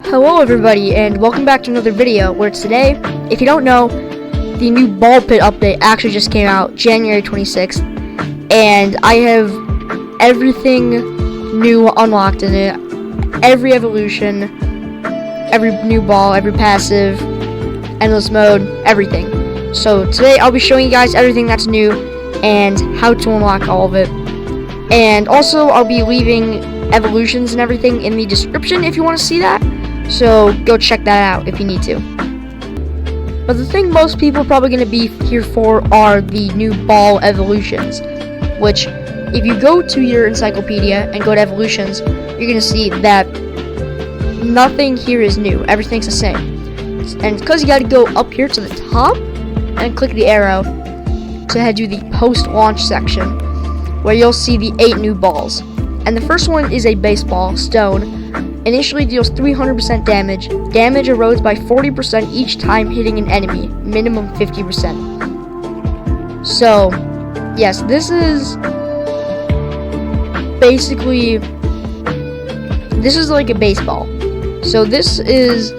Hello everybody, and welcome back to another video where today, if you don't know, the new ball pit update actually just came out January 26th, and I have everything new unlocked in it. Every evolution, every new ball, every passive, endless mode, everything. So today I'll be showing you guys everything that's new and how to unlock all of it. And also I'll be leaving evolutions and everything in the description if you want to see that. So go check that out if you need to. But the thing most people are probably going to be here for are the new ball evolutions, which if you go to your encyclopedia and go to evolutions, you're going to see that nothing here is new. Everything's the same. And because you got to go up here to the top and click the arrow to head to the post-launch section, where you'll see the 8 new balls. And the first one is a baseball, Stone. Initially deals 300% damage. Damage erodes by 40% each time hitting an enemy, minimum 50%. So, yes, this is basically, this is like a baseball. So this is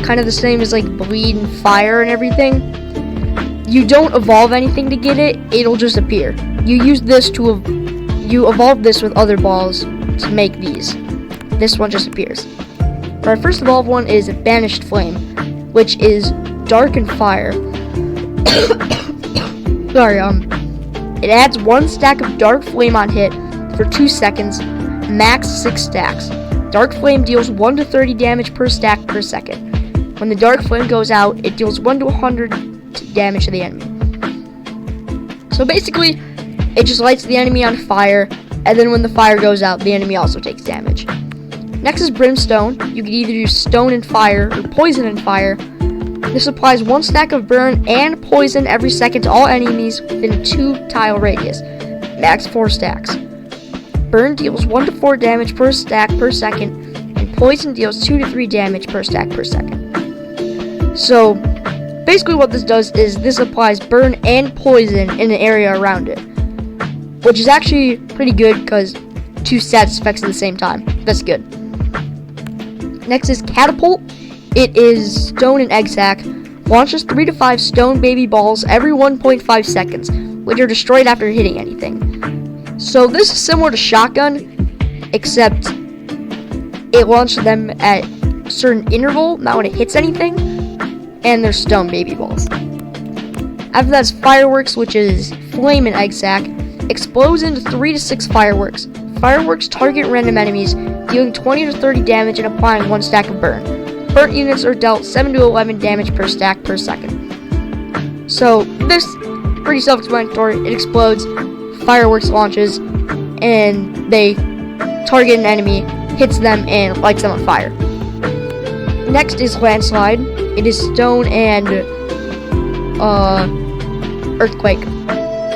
kind of the same as like bleed and fire and everything. You don't evolve anything to get it, it'll just appear. You use this to, you evolve this with other balls to make these. This one just appears. Our first evolved one is Banished Flame, which is dark and fire. Sorry, it adds 1 stack of dark flame on hit for 2 seconds, max 6 stacks. Dark flame deals 1 to 30 damage per stack per second. When the dark flame goes out, it deals 1 to 100 damage to the enemy. So basically, it just lights the enemy on fire, and then when the fire goes out, the enemy also takes damage. Next is Brimstone. You can either use stone and fire or poison and fire. This applies 1 stack of burn and poison every second to all enemies within a 2 tile radius, max 4 stacks. Burn deals 1 to 4 damage per stack per second, and poison deals 2 to 3 damage per stack per second. So basically what this does is this applies burn and poison in an area around it, which is actually pretty good because 2 status effects at the same time. That's good. Next is Catapult. It is Stone and Egg Sac. Launches 3 to 5 stone baby balls every 1.5 seconds, which are destroyed after hitting anything. So this is similar to Shotgun, except it launches them at a certain interval, not when it hits anything, and they're stone baby balls. After that's Fireworks, which is Flame and Egg Sac. Explodes into 3 to 6 fireworks. Fireworks target random enemies, dealing 20 to 30 damage and applying 1 stack of burn. Burnt units are dealt 7 to 11 damage per stack per second. So this pretty self-explanatory. It explodes, fireworks launches, and they target an enemy, hits them, and lights them on fire. Next is Landslide. It is Stone and Earthquake.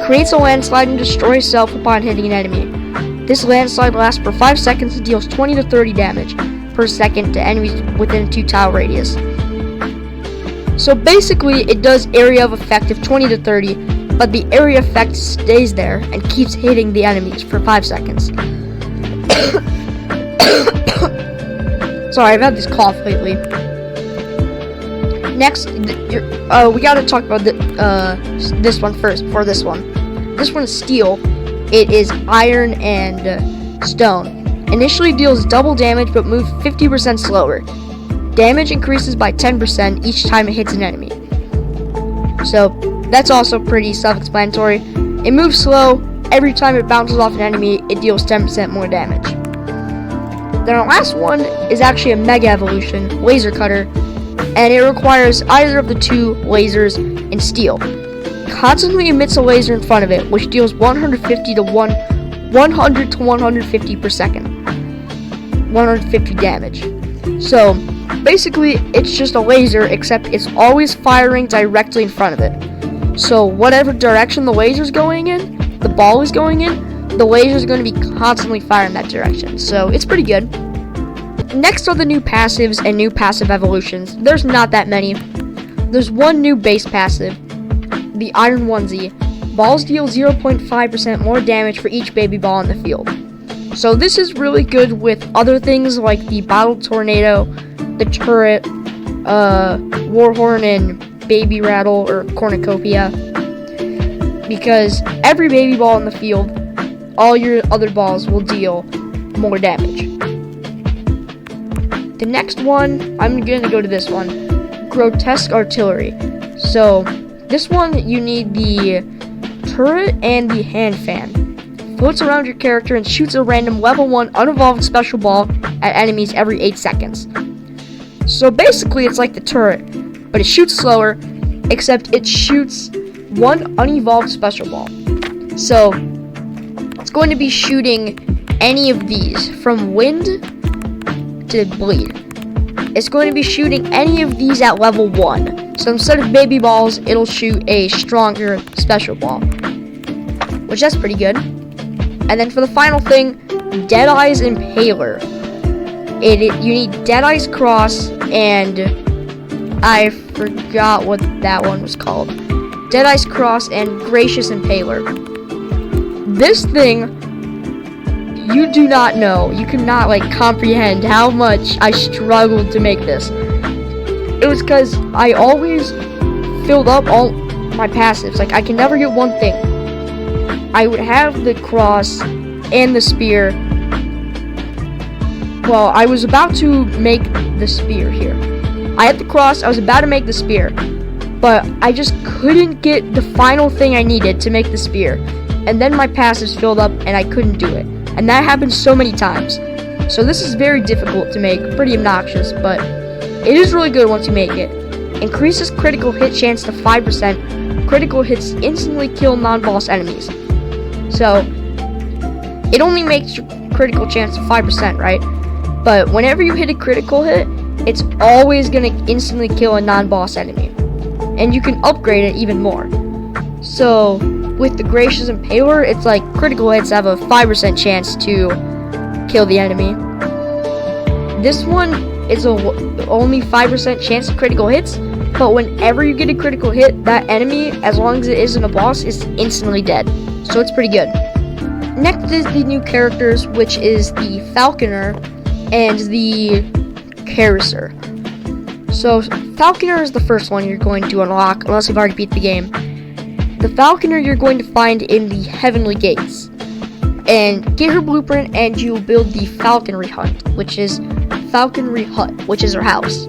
Creates a landslide and destroys self upon hitting an enemy. This landslide lasts for 5 seconds and deals 20 to 30 damage per second to enemies within a 2 tile radius. So basically it does area of effect of 20 to 30, but the area effect stays there and keeps hitting the enemies for 5 seconds. Sorry, I've had this cough lately. Next, we gotta talk about this one first, before this one. This one is Steel. It is Iron and Stone. Initially deals double damage, but moves 50% slower. Damage increases by 10% each time it hits an enemy. So, that's also pretty self-explanatory. It moves slow. Every time it bounces off an enemy, it deals 10% more damage. Then our last one is actually a Mega Evolution, Laser Cutter, and it requires either of the 2 lasers in Steel. Constantly emits a laser in front of it, which deals 100 to 150 per second. 150 damage. So, basically, it's just a laser, except it's always firing directly in front of it. So, whatever direction the laser's going in, the ball is going in, the laser's going to be constantly firing that direction. So, it's pretty good. Next are the new passives and new passive evolutions. There's not that many. There's one new base passive, the Iron Onesie. Balls deal 0.5% more damage for each baby ball in the field. So this is really good with other things like the Bottle Tornado, the Turret, Warhorn, and Baby Rattle or Cornucopia. Because every baby ball in the field, all your other balls will deal more damage. The next one, I'm gonna go to this one, Grotesque Artillery. So this one, you need the turret and the hand fan. Floats around your character and shoots a random level 1 unevolved special ball at enemies every 8 seconds. So basically it's like the turret, but it shoots slower, except it shoots one unevolved special ball. So it's going to be shooting any of these from wind to bleed. It's going to be shooting any of these at level 1. So instead of baby balls, it'll shoot a stronger special ball, which that's pretty good. And then for the final thing, Deadeye's Impaler. You need Deadeye's Cross, and I forgot what that one was called. Deadeye's Cross and Gracious Impaler. This thing, you do not know. You cannot comprehend how much I struggled to make this. It was because I always filled up all my passives. I can never get one thing. I would have the cross and the spear. Well, I was about to make the spear here. I had the cross, I was about to make the spear, but I just couldn't get the final thing I needed to make the spear. And then my passives filled up and I couldn't do it. And that happened so many times. So this is very difficult to make, pretty obnoxious, but it is really good once you make it. Increases critical hit chance to 5%. Critical hits instantly kill non-boss enemies. So, it only makes your critical chance 5%, right? But whenever you hit a critical hit, it's always going to instantly kill a non-boss enemy. And you can upgrade it even more. So, with the Gracious Impaler, it's like critical hits have a 5% chance to kill the enemy. This one is only 5% chance of critical hits, but whenever you get a critical hit, that enemy, as long as it isn't a boss, is instantly dead. So it's pretty good. Next is the new characters, which is the Falconer and the Carouser. So Falconer is the first one you're going to unlock, unless you've already beat the game. The Falconer you're going to find in the Heavenly Gates. And get her blueprint and you'll build the Falconry Hut, which is her house.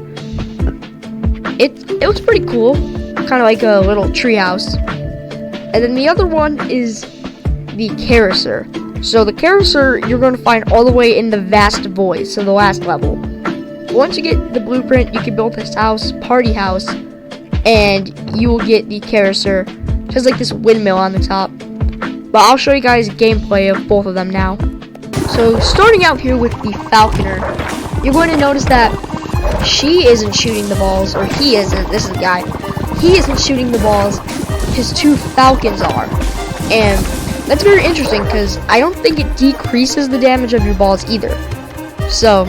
It looks pretty cool, kind of like a little tree house. And then the other one is the Carouser. So the Carouser you're going to find all the way in the Vast Void, so the last level. Once you get the blueprint, you can build this house, party house, and you will get the Carouser. It has like this windmill on the top. But I'll show you guys gameplay of both of them now. So starting out here with the Falconer, you're going to notice that she isn't shooting the balls, or he isn't. This is the guy. He isn't shooting the balls. His two falcons are, and that's very interesting because I don't think it decreases the damage of your balls either. So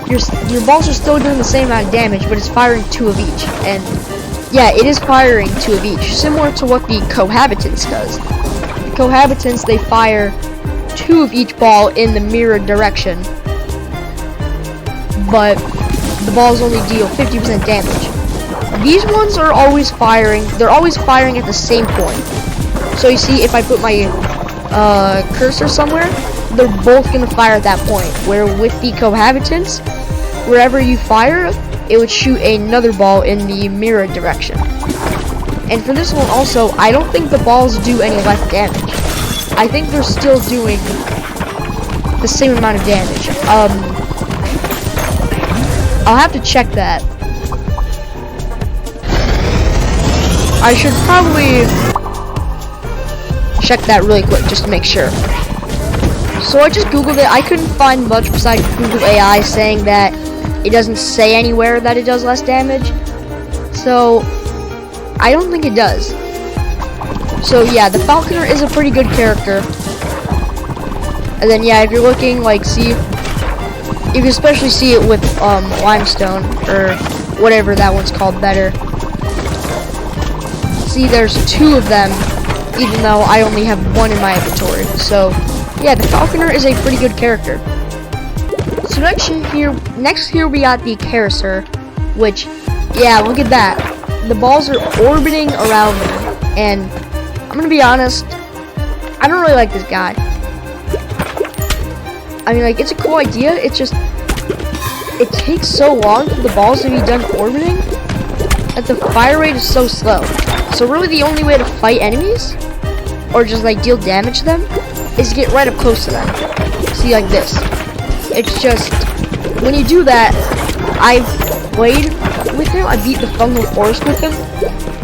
your balls are still doing the same amount of damage, but it's firing 2 of each. And yeah, it is firing 2 of each, similar to what the Cohabitants does. The Cohabitants, they fire 2 of each ball in the mirrored direction, but the balls only deal 50% damage. These ones are always firing. They're always firing at the same point. So you see, if I put my cursor somewhere, they're both going to fire at that point. Where with the Cohabitants, wherever you fire, it would shoot another ball in the mirror direction. And for this one also, I don't think the balls do any less damage. I think they're still doing the same amount of damage. I'll have to check that. I should probably check that really quick just to make sure. So I just googled it. I couldn't find much besides Google AI saying that it doesn't say anywhere that it does less damage. So I don't think it does. So yeah, the Falconer is a pretty good character. And then yeah, if you're looking, see, you can especially see it with Limestone, or whatever that one's called better. See, there's 2 of them, even though I only have 1 in my inventory. So yeah, the Falconer is a pretty good character. So next here we got the Carousel, which, yeah, look at that. The balls are orbiting around me, and I'm gonna be honest, I don't really like this guy. I mean, like, it's a cool idea, it's just, it takes so long for the balls to be done orbiting that the fire rate is so slow. So really the only way to fight enemies, or just like deal damage to them, is to get right up close to them. See, like this. It's just, when you do that, I've played with him, I beat the Fungal Forest with him,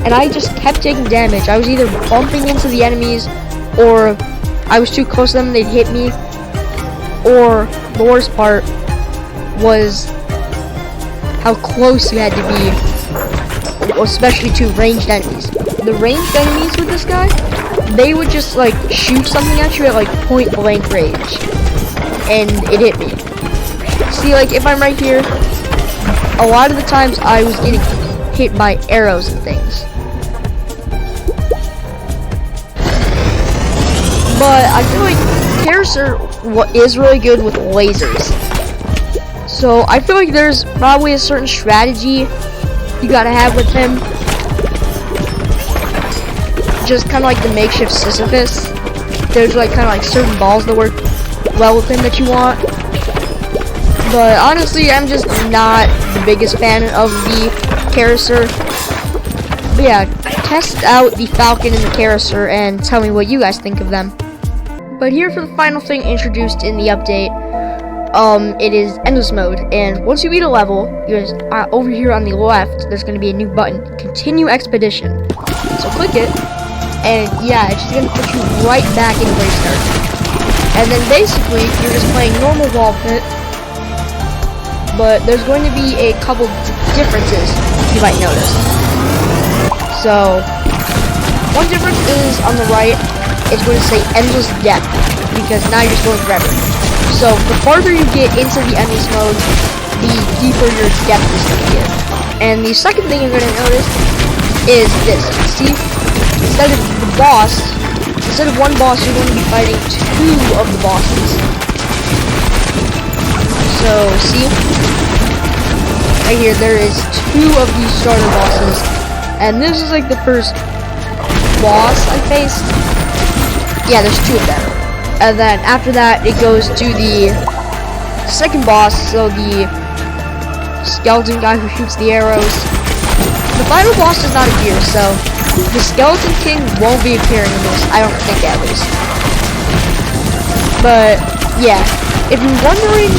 and I just kept taking damage. I was either bumping into the enemies, or I was too close to them, they'd hit me, or the worst part was how close you had to be, especially to ranged enemies. The ranged enemies with this guy, they would just like shoot something at you at like point blank range, and it hit me. See, like if I'm right here, a lot of the times I was getting hit by arrows and things. But I feel like Carousel is really good with lasers. So I feel like there's probably a certain strategy you gotta have with him. Just kind of like the makeshift Sisyphus. There's like kind of like certain balls that work well with him that you want. But honestly, I'm just not the biggest fan of the Carousel. But yeah, test out the Falcon and the Carousel and tell me what you guys think of them. But here for the final thing introduced in the update, it is Endless Mode. And once you beat a level, over here on the left, there's going to be a new button, Continue Expedition. So click it, and yeah, it's just going to put you right back into where you started. And then basically, you're just playing normal ball pit, but there's going to be a couple differences you might notice. So, one difference is on the right, it's going to say Endless Depth, because now you're just going forever. So, the farther you get into the endless mode, the deeper your depth is going to get. And the second thing you're going to notice is this. See, instead of one boss, you're going to be fighting two of the bosses. So, see, right here, there is two of these starter bosses, and this is like the first boss I faced. Yeah, there's two of them. And then after that, it goes to the second boss, so the skeleton guy who shoots the arrows. The final boss is not appear, so the Skeleton King won't be appearing in this, I don't think, at least. But yeah, if you're wondering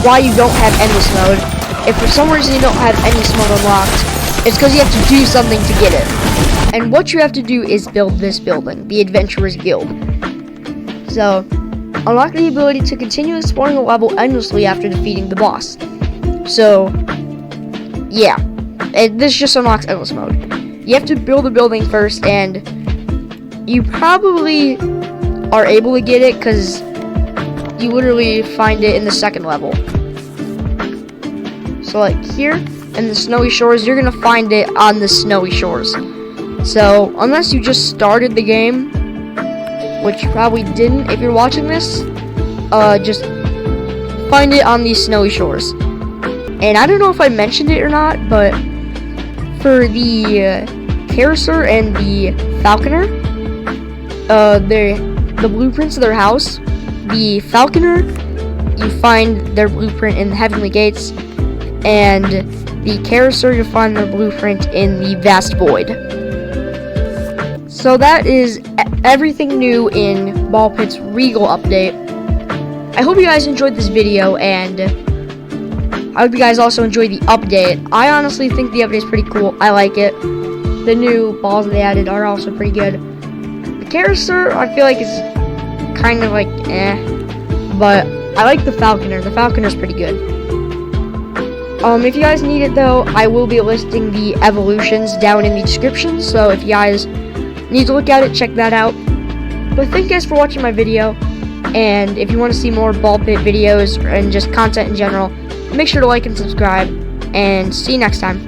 why you don't have Endless Mode, if for some reason you don't have Endless Mode unlocked, it's because you have to do something to get it. And what you have to do is build this building, the Adventurers Guild. So, unlock the ability to continue exploring the level endlessly after defeating the boss. So, yeah, this just unlocks Endless Mode. You have to build a building first, and you probably are able to get it because you literally find it in the second level. So, like here in the Snowy Shores, you're gonna find it on the Snowy Shores. So, unless you just started the game, which you probably didn't if you're watching this, just find it on these Snowy Shores. And I don't know if I mentioned it or not, but for the Carousel and the Falconer, the blueprints of their house, the Falconer, you find their blueprint in the Heavenly Gates, and the Carousel, you find their blueprint in the Vast Void. So that is everything new in Ball Pit's Regal update. I hope you guys enjoyed this video, and I hope you guys also enjoyed the update. I honestly think the update is pretty cool. I like it. The new balls they added are also pretty good. The Carousel, I feel like is kind of like but I like the Falconer. The Falconer's pretty good. If you guys need it though, I will be listing the evolutions down in the description, so if you guys need to look at it, check that out. But thank you guys for watching my video, and if you want to see more ball pit videos and just content in general, make sure to like and subscribe, and see you next time.